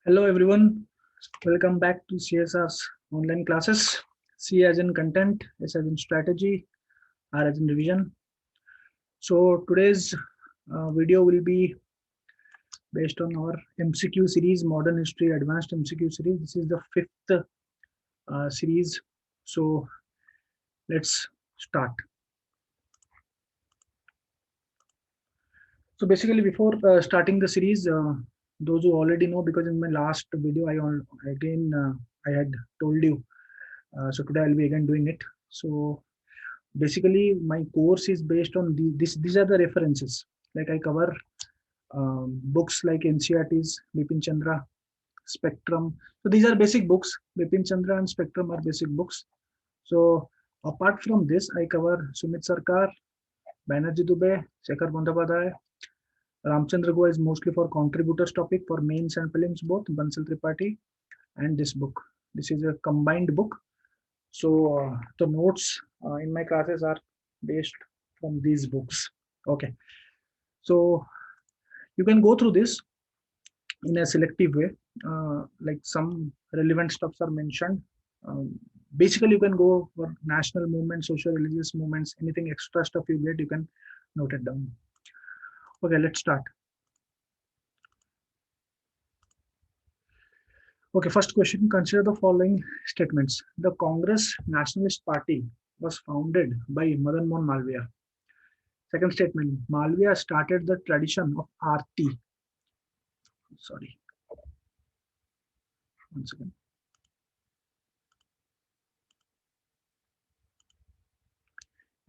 Hello everyone, welcome back to CSR's online classes. C as in content, S as in strategy, R as in revision. So today's video will be based on our MCQ series, Modern History Advanced MCQ series. This is the fifth series. So let's start. So basically before starting the series, those who already know, because in my last video I had told you. So today I'll be again doing it. So basically my course is based on these are the references. Like I cover books like NCERT's, Bipin Chandra, Spectrum. So these are basic books. Bipin Chandra and Spectrum are basic books. So apart from this, I cover Sumit Sarkar, Banerjee Dubey, Shekhar Bandyopadhyay. Ramchandra Goa is mostly for contributors topic for mains and prelims both, Bansal Tripathi, and this book. This is a combined book. So the notes in my classes are based from these books. Okay. So you can go through this in a selective way. Like some relevant stuffs are mentioned. Basically, you can go for national movements, social religious movements, anything extra stuff you get, you can note it down. Okay, let's start. Okay, first question, consider the following statements. The Congress Nationalist Party was founded by Madan Mohan Malviya. Second statement, Malviya started the tradition of Aarti. Sorry. One second.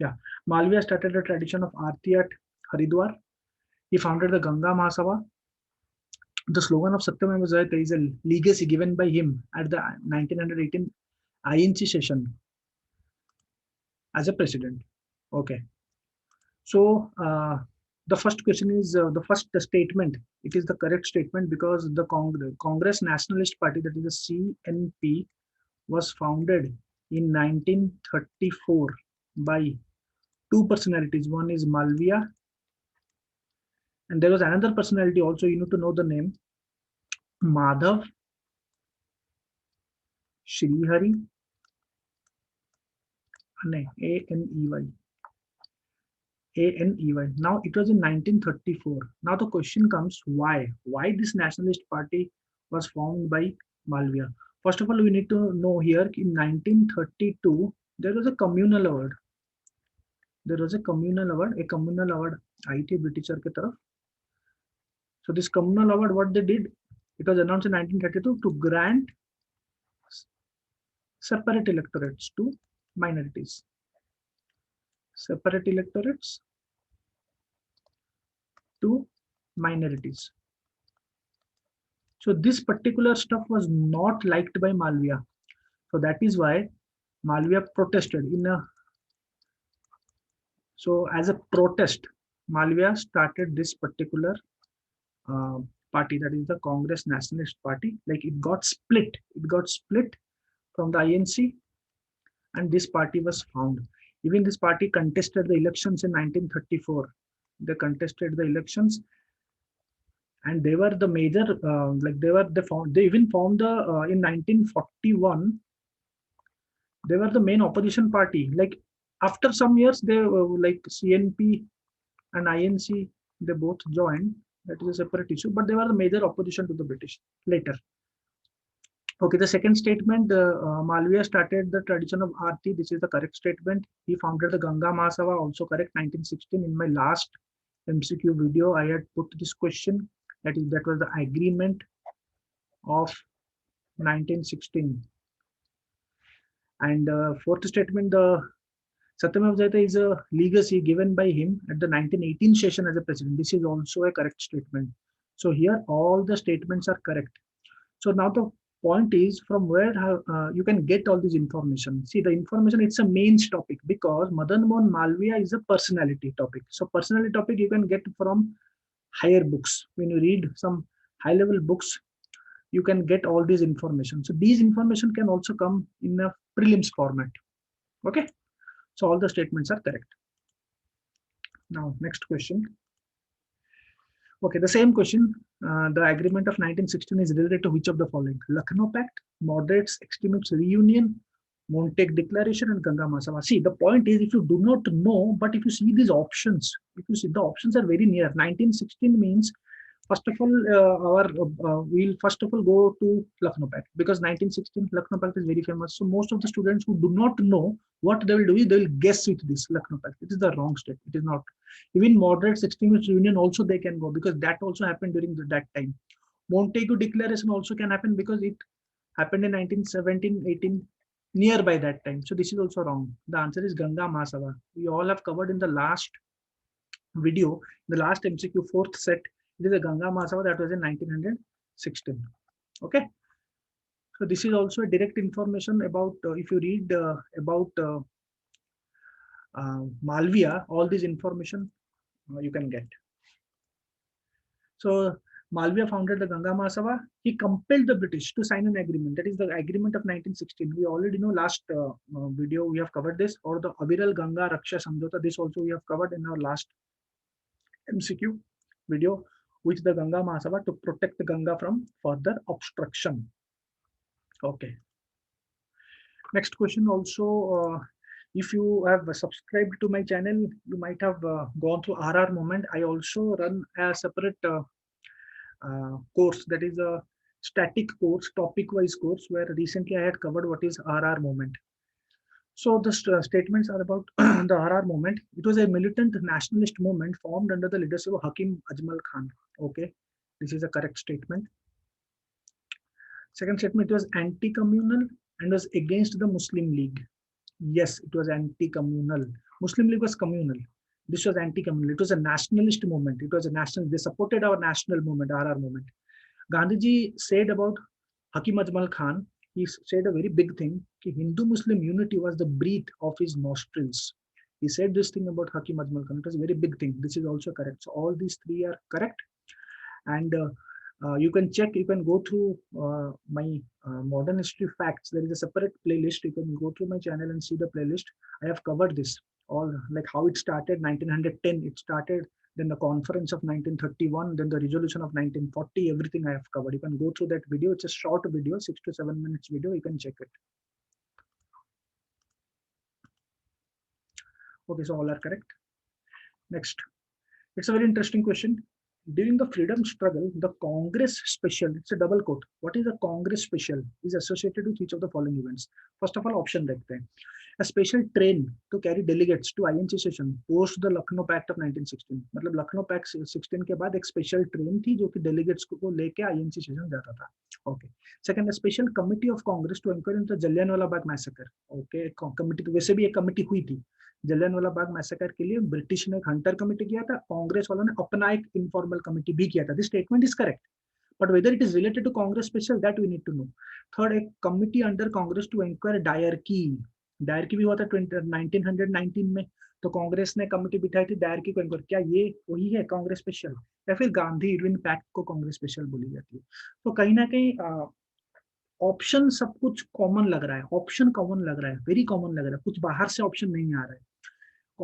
Yeah, Malviya started the tradition of Aarti at Haridwar. He founded the Ganga Mahasabha. The slogan of Satyam Jayate is a legacy given by him at the 1918 INC session as a president. Okay. So the first question is the first statement. It is the correct statement because the Congress Nationalist Party, that is the CNP, was founded in 1934 by two personalities. One is Malviya, and there was another personality also. You need to know the name, Madhav Shrihari Aney. Aney. Now it was in 1934. Now the question comes, why? Why this nationalist party was formed by Malviya? First of all, we need to know here in 1932 there was a communal award. There was a communal award आई थी britisher के तरफ. So this communal award, what they did, it was announced in 1932 to grant separate electorates to minorities. Separate electorates to minorities. So this particular stuff was not liked by Malviya. So that is why Malviya protested in a. So as a protest, Malviya started this particular party, that is the Congress Nationalist Party. Like it got split. It got split from the INC, and this party was found. Even this party contested the elections in 1934. They contested the elections, and they were the major. They even formed the in 1941. They were the main opposition party. Like after some years, they like CNP and INC, they both joined. That is a separate issue, but they were the major opposition to the British later. Okay, the second statement, Malviya started the tradition of Aarti. This is the correct statement. He founded the Ganga Mahasabha, also correct, 1916. In my last MCQ video, I had put this question. That was the agreement of 1916. And fourth statement, the Satyam Jayate is a legacy given by him at the 1918 session as a president. This is also a correct statement. So here all the statements are correct. So now the point is from where you can get all this information. See, the information, it's a mains topic because Madan Mohan Malviya is a personality topic. So personality topic you can get from higher books. When you read some high level books, you can get all this information. So these information can also come in a prelims format. Okay. So all the statements are correct. Now, next question. Okay, the same question. The agreement of 1916 is related to which of the following? Lucknow Pact, Moderates Extremists Reunion, Montague Declaration, and Ganga Mahasabha. See, the point is, if you do not know, but if you see these options, if you see the options are very near. 1916 means, first of all, we'll first of all go to Lucknow Pact, because 1916 Lucknow Pact is very famous. So most of the students who do not know, what they will do is they will guess with this Lucknow Pact. It is the wrong step. It is not. Even Moderates Extremist Union also they can go, because that also happened during that time. Montague Declaration also can happen because it happened in 1917, 18, nearby that time. So this is also wrong. The answer is Ganga Mahasabha. We all have covered in the last video, the last MCQ fourth set. It is a Ganga Mahasabha that was in 1916. Okay. So this is also a direct information about, if you read about Malviya, all this information you can get. So Malviya founded the Ganga Mahasabha. He compelled the British to sign an agreement. That is the agreement of 1916. We already know, last video we have covered this, or the Aviral Ganga Raksha Samjhauta. This also we have covered in our last MCQ video, which the Ganga Mahasabha to protect the Ganga from further obstruction. Okay. Next question also, if you have subscribed to my channel, you might have gone through RR Movement. I also run a separate course, that is a static course, topic wise course, where recently I had covered what is RR Movement. So the statements are about the RR movement. It was a militant nationalist movement formed under the leadership of Hakim Ajmal Khan. Okay, this is a correct statement. Second statement, it was anti-communal and was against the Muslim League. Yes, it was anti-communal. Muslim League was communal. This was anti-communal. It was a nationalist movement. It was a national. They supported our national movement, RR movement. Gandhiji said about Hakim Ajmal Khan, he said a very big thing, that Hindu-Muslim unity was the breath of his nostrils. He said this thing about Hakim Ajmal Khan. It was a very big thing. This is also correct. So all these three are correct. And you can check, you can go through my modern history facts. There is a separate playlist. You can go through my channel and see the playlist. I have covered this, all like how it started, 1910 it started, then the conference of 1931, then the resolution of 1940, everything I have covered. You can go through that video. It's a short video, 6 to 7 minutes video. You can check it. Okay, so all are correct. Next, it's a very interesting question. During the freedom struggle, the Congress special, it's a double quote. What is the Congress special is associated with each of the following events? First of all, option देखते हैं. A special train to carry delegates to INC session post the Lucknow Pact of 1916. मतलब Lucknow Pact 16 के बाद एक special train थी जो कि delegates को लेके INC session जाता था. Okay. Second, a special committee of Congress to inquire into the Jallianwala Bagh massacre. Okay, committee तो वैसे भी एक committee हुई थी. जलियांवाला बाग मैसेकर के लिए ब्रिटिश ने एक हंटर कमेटी किया था, कांग्रेस वालों ने अपना एक इनफॉर्मल कमेटी भी किया था. This statement is correct, but whether it is related to Congress special, that we need to know. Third, एक committee under Congress to inquire dyarchy. Dyarchy भी हुआ था 1919 में, तो कांग्रेस ने कमेटी बिठाई थी डायरकी को इंक्वायर. क्या ये वही है कांग्रेस स्पेशल, या फिर गांधी इरविन पैक्ट को कांग्रेस स्पेशल बोली जाती है? तो कहीं ना कहीं ऑप्शन सब कुछ कॉमन लग रहा है, ऑप्शन कॉमन लग रहा है, वेरी कॉमन लग रहा है, कुछ बाहर से ऑप्शन नहीं आ रहा है.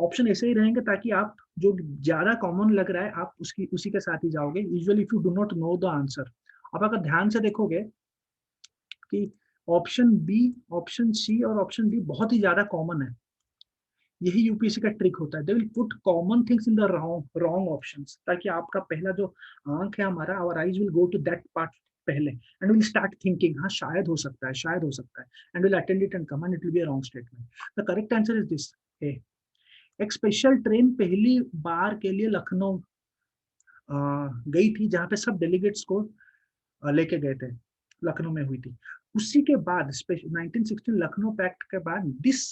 ऑप्शन ऐसे ही रहेंगे ताकि आप जो ज्यादा कॉमन लग रहा है आप उसी के साथ ही जाओगे. Usually if you do not know the answer, आप अगर ध्यान से देखोगे कि ऑप्शन बी, ऑप्शन सी और ऑप्शन डी बहुत ही ज्यादा कॉमन है. यही यूपीएससी का ट्रिक होता है. They will put common things in the wrong options, ताकि आपका पहला जो आंख है हमारा, our eyes will go to that part पहले, एंड विल स्टार्ट थिंकिंग, हाँ शायद हो सकता है, शायद हो सकता है, and will attend it and come and it will be a wrong statement. The correct answer is this. एक स्पेशल ट्रेन पहली बार के लिए लखनऊ गई थी, जहां पे सब डेलीगेट्स को लेके गए थे, लखनऊ में हुई थी. उसी के बाद 1916 लखनऊ पैक्ट के बाद this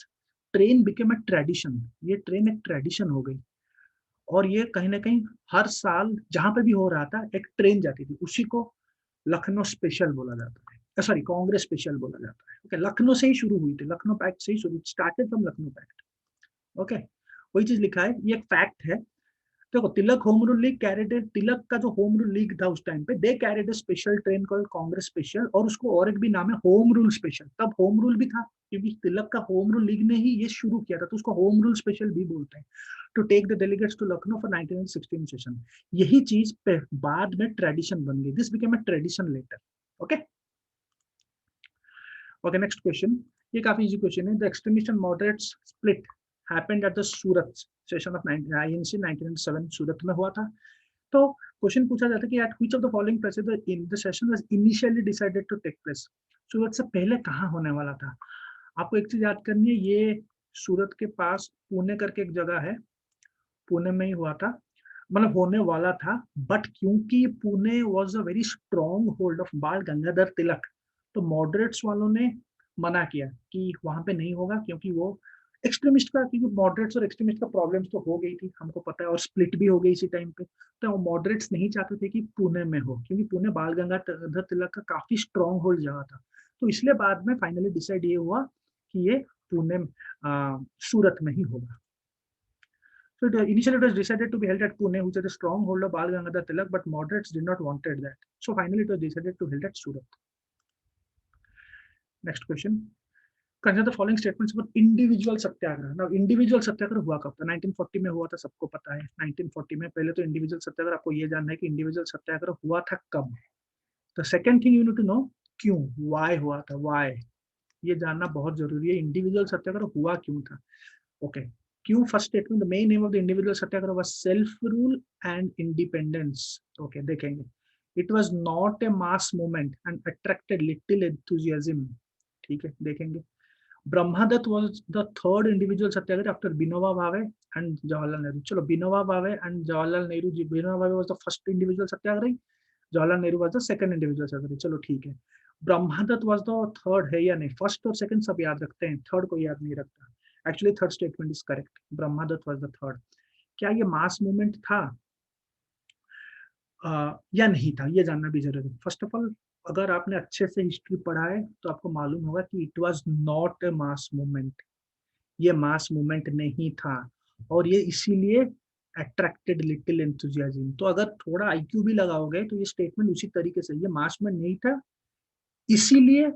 train became a tradition. ये ट्रेन एक ट्रेडिशन हो गई, और ये कहीं ना कहीं हर साल जहां पे भी हो रहा था एक ट्रेन जाती थी, उसी को लखनऊ स्पेशल बोला जाता है, सॉरी कांग्रेस स्पेशल बोला जाता है. ओके, लखनऊ से ही शुरू हुई थी, लखनऊ पैक्ट से ही शुरू, started from Lucknow pact. Okay, वही चीज लिखा है, ये एक फैक्ट है. देखो, Tilak home rule league carried, Tilak का जो होम रूल लीग था उस टाइम पे, they carried special train called Congress special, और उसको और एक भी नाम है होम रूल स्पेशल. तब होम रूल भी था क्योंकि तिलक का होम रूल लीग ने ही ये शुरू किया था, तो उसको होम रूल स्पेशल भी बोलते हैं. to take the delegates to Lucknow for 1916 session. यही चीज पे बाद में ट्रेडिशन बन गई. This became a tradition later. Okay. Okay, next question. ये काफी easy question है. The extremist and moderates split happened at the Surat session of INC 1907. सूरत में हुआ था. तो क्वेश्चन पूछा जाता है कि at which of the following places in the session was initially decided to take place. सूरत से पहले कहाँ होने वाला था. आपको एक चीज याद करनी है, ये सूरत के पास पुणे करके एक जगह है, पुणे में ही हुआ था, मतलब होने वाला था, बट क्योंकि Pune was a very strong hold of बाल गंगाधर तिलक, तो मॉडरेट्स वालों ने मना किया कि वहां पे नहीं होगा, क्योंकि वो एक्सट्रीमिस्ट का, क्योंकि मॉडरेट्स और एक्सट्रीमिस्ट का प्रॉब्लम्स तो हो गई थी, हमको पता है, और स्प्लिट भी हो गई इसी टाइम पे, तो मॉडरेट्स नहीं चाहते थे कि पुणे में हो, क्योंकि पुणे बाल गंगाधर तिलक का काफी स्ट्रॉन्ग होल्ड जगह था. तो इसलिए बाद में फाइनली डिसाइड ये हुआ कि ये पुणे सूरत में ही होगा. So initially it was decided to be held at Pune, which is a stronghold of Bal Gangadhar Tilak, but moderates did not wanted that. So finally it was decided to held at Surat. Next question. Consider the following statements about individual Satyagraha. Now individual सत्याग्रह हुआ कब था? 1940 में हुआ था, सबको पता है. 1940 में पहले तो इंडिविजुअल सत्याग्रह, आपको ये जानना है कि इंडिविजुअल सत्याग्रह हुआ था कब. The second thing you need to know, क्यों, why हुआ था, why, ये जानना बहुत जरूरी है. इंडिविजुअल सत्याग्रह हुआ क्यों था. Okay. Q first statement, the main aim of the individual satyagraha was self-rule and independence. Okay, देखेंगे. It was not a mass movement and attracted little enthusiasm. ठीक है, देखेंगे. Brahmadatta was the third individual satyagraha after Vinoba Bhave and Jawaharlal Nehru. चलो, Vinoba Bhave and Jawaharlal Nehru ji, Vinoba Bhave was the first individual satyagrahi, Jawaharlal Nehru was the second individual satyagrahi. चलो ठीक है. Brahmadatta was the third है या नहीं, first और second सब याद रखते हैं, थर्ड को याद नहीं रखता. Actually, third statement is correct. Brahmadatta was the third. क्या ये मास मूवमेंट था या नहीं था, ये जानना भी जरूरी है. फर्स्ट ऑफ ऑल, अगर आपने अच्छे से हिस्ट्री पढ़ा है तो आपको मालूम होगा कि it was not a mass movement. ये मास मूवमेंट नहीं था, और ये इसीलिए अट्रैक्टेड लिटिल एंथुसियाज्म. तो अगर थोड़ा आईक्यू भी लगाओगे तो ये स्टेटमेंट उसी तरीके से, ये मास में नहीं था, इसीलिए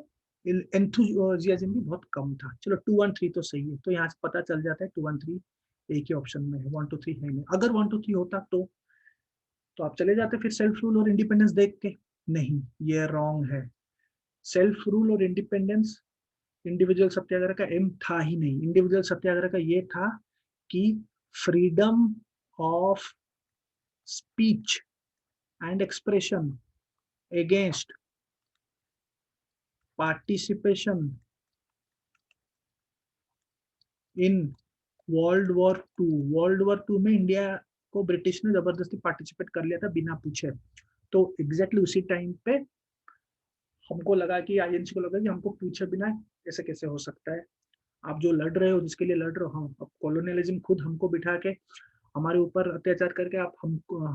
एंथुसियाज्म भी बहुत कम था. चलो 2 1 3 तो सही है, तो यहाँ से पता चल जाता है 2 1 3 एक ही ऑप्शन में है, 1 2 3 है नहीं. अगर 1 2 3 होता तो आप चले जाते फिर सेल्फ रूल और इंडिपेंडेंस देख के. नहीं, ये रॉन्ग है. सेल्फ रूल और इंडिपेंडेंस इंडिविजुअल सत्याग्रह का एम था ही नहीं. इंडिविजुअल सत्याग्रह का ये था कि freedom of speech and expression against participation in world war 2. World war 2 में इंडिया को ब्रिटिश ने जबरदस्ती पार्टिसिपेट कर लिया था बिना पूछे. तो एग्जैक्टली उसी टाइम पे हमको लगा कि आईएनसी को लगा कि हमको पूछे बिना कैसे कैसे हो सकता है. आप जो लड़ रहे हो, जिसके लिए लड़ रहे हो, हम अब कॉलोनियलिज्म खुद हमको बिठा के हमारे ऊपर अत्याचार करके आप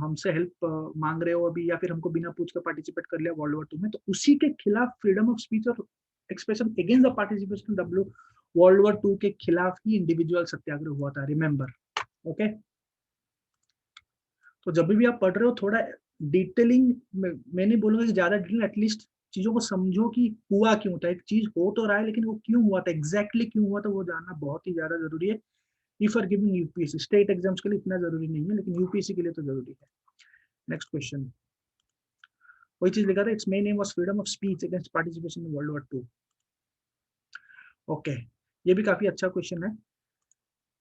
हमसे हेल्प मांग रहे हो अभी, या फिर हमको बिना पूछ कर पार्टिसिपेट कर लिया वर्ल्ड वॉर 2 में. तो उसी के खिलाफ फ्रीडम ऑफ स्पीच और expression against the participation W world war 2 के खिलाफ ही इंडिविजुअल सत्याग्रह हुआ था. रिमेंबर. ओके. तो जब भी आप पढ़ रहे हो थोड़ा डिटेलिंग, मैं नहीं बोलूंगा कि ज्यादा डिटेलिंग, एटलीस्ट चीजों को समझो कि हुआ क्यों था. एक चीज हो तो रहा है, लेकिन वो क्यों हुआ था, एग्जैक्टली क्यों हुआ था, वो जानना बहुत ही ज्यादा जरूरी है. If are giving UPSC, state exams के लिए इतना जरूरी नहीं है, लेकिन यूपीएससी के लिए तो जरूरी है. नेक्स्ट क्वेश्चन, वही चीज लिखा था, it's main M was freedom of speech against participation in world war 2. Okay, ये भी काफी अच्छा क्वेश्चन है.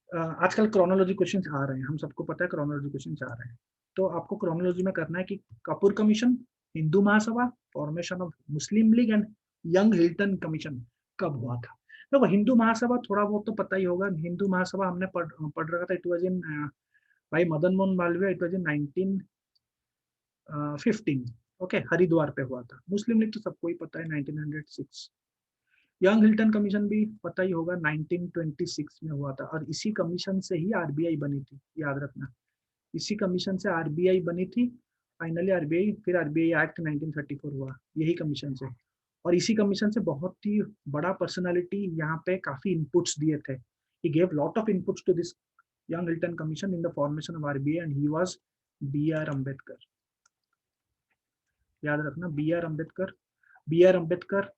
आजकल क्रोनोलॉजी क्वेश्चंस आ रहे हैं, हम सबको पता है क्रोनोलॉजी क्वेश्चंस आ रहे हैं. तो आपको क्रोनोलॉजी में करना है कि Kapoor commission, Hindu Mahasabha, formation of Muslim league and young Hilton commission कब हुआ था. देखो, हिंदू महासभा थोड़ा बहुत तो पता ही होगा. हिंदू महासभा हमने पढ़ रखा था. इट वाज इन भाई Madan Mohan Malviya. It was in 1915. Okay, Haridwar पे हुआ था. मुस्लिम लीग तो सबको ही पता है, 1906. यंग हिल्टन कमीशन भी पता ही होगा, 1926 में हुआ था. और इसी कमीशन से ही आरबीआई बनी थी, याद रखना. इसी कमीशन से आरबीआई बनी थी फाइनली. आरबीआई, फिर आरबीआई एक्ट 1934 हुआ, यही कमीशन से. और इसी कमीशन से बहुत ही बड़ा पर्सनालिटी यहाँ पे काफी इनपुट्स दिए थे. He gave lot of inputs to this young Hilton commission in the formation of RBI, and he was B R Ambedkar. याद रखना, B R Ambedkar. B R Ambedkar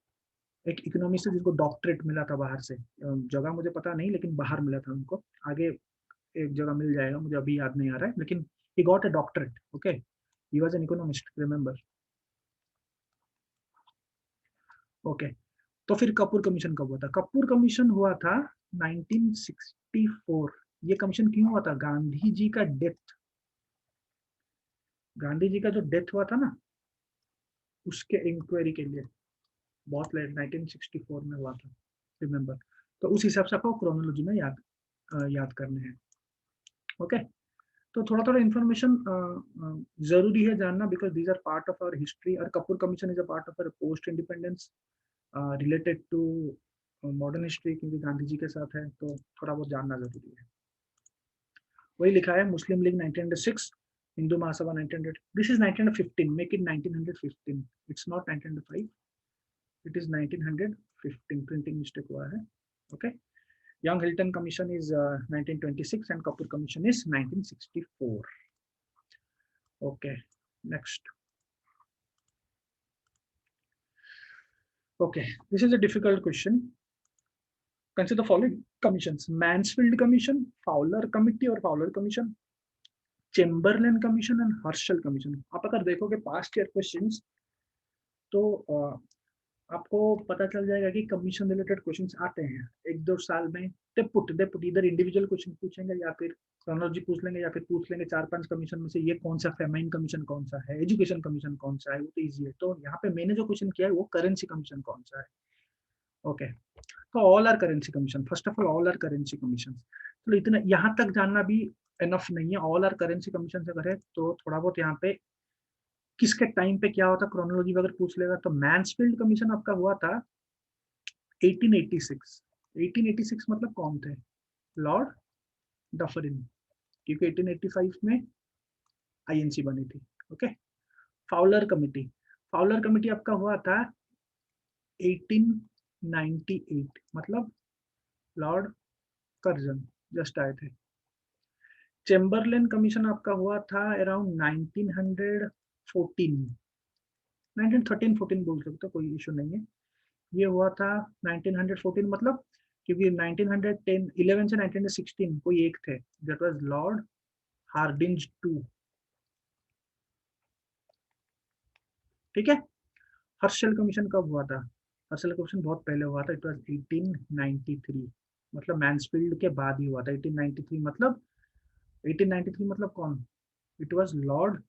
एक इकोनॉमिस्ट है जिसको डॉक्टरेट मिला था बाहर से. जगह मुझे पता नहीं, लेकिन बाहर मिला था उनको. आगे एक जगह मिल जाएगा, मुझे अभी याद नहीं आ रहा है, लेकिन he got a doctorate. Okay, he was an economist, remember. Okay, तो फिर कपूर कमीशन कब हुआ था? कपूर कमीशन हुआ था 1964। ये कमीशन क्यों हुआ था? गांधी जी का डेथ, गांधी जी का जो डेथ हुआ था ना, उसके इंक्वायरी के लिए, बहुत लेट 1964 में हुआ था, रिमेम्बर। तो उस हिसाब से आपको क्रोनोलॉजी में याद करने हैं। ओके, तो थोड़ा थोड़ा इन्फॉर्मेशन जरूरी है जानना, because these are part of our history. और Kapoor commission is a part of our post independence related to modern history, क्योंकि गांधी जी के साथ है, तो थोड़ा बहुत जानना जरूरी है। वही लिखा है, Muslim League 1906, Hindu Mahasabha 1900, this is 1915, make it 1915, it's not 1905, it is 1915, printing mistake हुआ है। Okay, Young Hilton Commission is 1926 and Kapoor Commission is 1964. Okay, next. Okay, this is a difficult question. Consider the following commissions: Mansfield Commission, Fowler Committee or Fowler Commission, Chamberlain Commission and Herschel Commission. आप अगर देखोगे past year questions, तो आपको पता चल जाएगा कि commission related questions आते हैं एक दो साल में। दे पुट इधर इंडिविजुअल क्वेश्चन पूछेंगे, या फिर क्रोनोलॉजी पूछ लेंगे, या फिर पूछ लेंगे 4-5 कमीशन में से ये कौन सा फेमाइन कमीशन कौन सा है, एजुकेशन कमीशन कौन सा है, वो तो ईजी है। तो यहाँ पे मैंने जो क्वेश्चन किया है वो करेंसी कमीशन कौन सा है। ओके, तो all are currency commission, first of all are currency commission. तो इतना यहाँ तक जानना भी एनफ नहीं है। ऑल आर करेंसी कमीशन से करें तो थोड़ा बहुत यहाँ पे किसके टाइम पे क्या होता, क्रोनोलॉजी अगर पूछ लेगा। तो मैन्सफील्ड कमीशन आपका हुआ था 1886। 1886 मतलब कौन थे? लॉर्ड डफरिन, क्योंकि 1885 में आईएनसी बनी थी। Okay, Fowler committee, Fowler committee आपका हुआ था 1898, मतलब लॉर्ड कर्जन जस्ट आए थे। चेम्बरलेन कमीशन आपका हुआ था अराउंड 1914, 1913-14 बोल सकते हो, कोई इशू नहीं है। ये हुआ था 1914, मतलब क्योंकि 1910 11 से 1916 कोई एक थे, that was Lord Hardinge two. ठीक है, हर्षल कमीशन कब हुआ था? हर्षल कमीशन बहुत पहले हुआ था, इट वाज 1893, मतलब मैन्सफील्ड के बाद ही हुआ था। 1893 मतलब 1893 मतलब कौन? It was Lord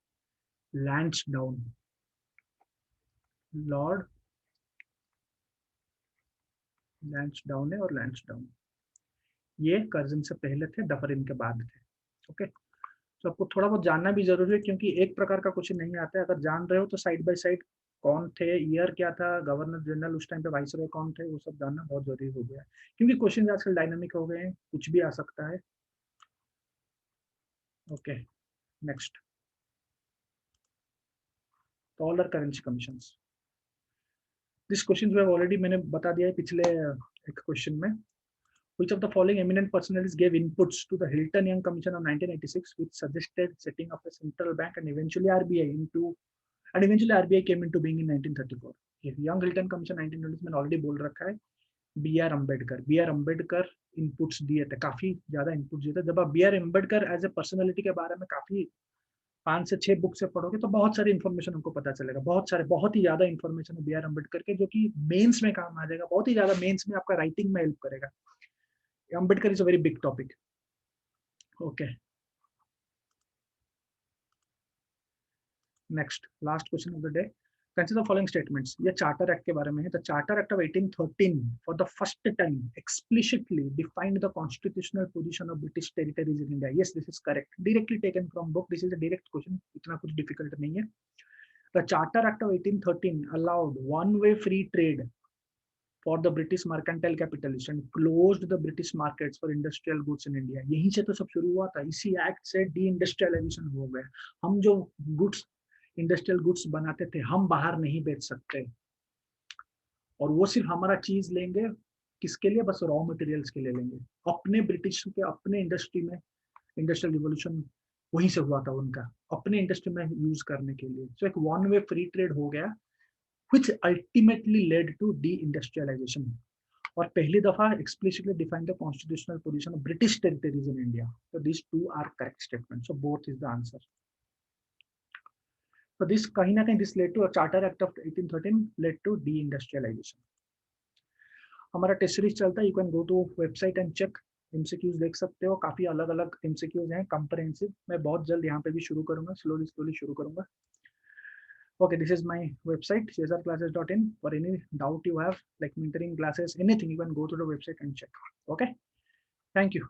Lansdowne, Lord Lansdowne है, और लैंसडाउन ये कर्जन से पहले थे, डफरिन के बाद थे। ओके, तो आपको थोड़ा बहुत जानना भी जरूरी है, क्योंकि एक प्रकार का क्वेश्चन नहीं आता है। अगर जान रहे हो तो साइड बाय साइड कौन थे, ईयर क्या था, गवर्नर जनरल उस टाइम पे वाइसरॉय कौन थे, वो सब जानना बहुत जरूरी हो गया है, क्योंकि क्वेश्चन आजकल डायनामिक हो गए हैं, कुछ भी आ सकता है। Okay, next, dollar currency commissions. This question जो है ऑलरेडी मैंने बता दिया है पिछले एक क्वेश्चन में। Which of the following eminent personalities gave inputs to the Hilton Young Commission of 1986, which suggested setting up a central bank and eventually RBI came into being in 1934? Young Hilton commission 1920 में already बोल रखा है। B R Ambedkar inputs दिए थे, काफी ज्यादा input दिए थे। जब आप B R Ambedkar as a personality के बारे में काफी 5 से 6 बुक से पढ़ोगे तो बहुत सारी इन्फॉर्मेशन हमको पता चलेगा, बहुत ही ज्यादा इन्फॉर्मेशन है बी आर अम्बेडकर के, जो कि मेंस में काम आ जाएगा, बहुत ही ज्यादा मेंस में आपका राइटिंग में हेल्प करेगा। Ambedkar is a very big topic. Okay. Next, last question of the day. Consider the following statements. ये चार्टर एक्ट के बारे में है। The Charter Act of 1813 for the first time explicitly defined the constitutional position of British territories in India. Yes, this is correct. Directly taken from book. This is a direct question. इतना कुछ difficult नहीं है। The Charter Act of 1813 allowed one-way free trade for the British mercantile capitalists and closed the British markets for industrial goods in India. यहीं से तो सब शुरू हुआ था, इसी एक्ट से डी इंडस्ट्रियलाइजेशन हो गया। हम जो गुड्स, इंडस्ट्रियल गुड्स बनाते थे, हम बाहर नहीं बेच सकते, और वो सिर्फ हमारा चीज लेंगे किसके लिए? बस रॉ मटेरियल्स के लिए लेंगे। अपने ब्रिटिश के अपने इंडस्ट्री में, इंडस्ट्रियल रिवोल्यूशन वहीं से हुआ था उनका, अपने इंडस्ट्री में यूज करने के लिए। तो एक वन वे फ्री ट्रेड हो गया, which ultimately led to deindustrialization. और पहली दफा explicitly define the constitutional position of British territories in India. So these two are correct statements. So both is the answer. So this kahin na kahin this led to a Charter Act of 1813 led to deindustrialization. हमारा test series चलता है, you can go to website and check, MCQs देख सकते हो, काफी अलग अलग MCQs हैं, कंप्रहेंसिव। मैं बहुत जल्द यहाँ पे भी शुरू करूंगा, स्लोली स्लोली शुरू करूंगा। Okay, this is my website csrclasses.in. For any doubt you have like mentoring classes, anything, you can go to the website and check. Okay, thank you.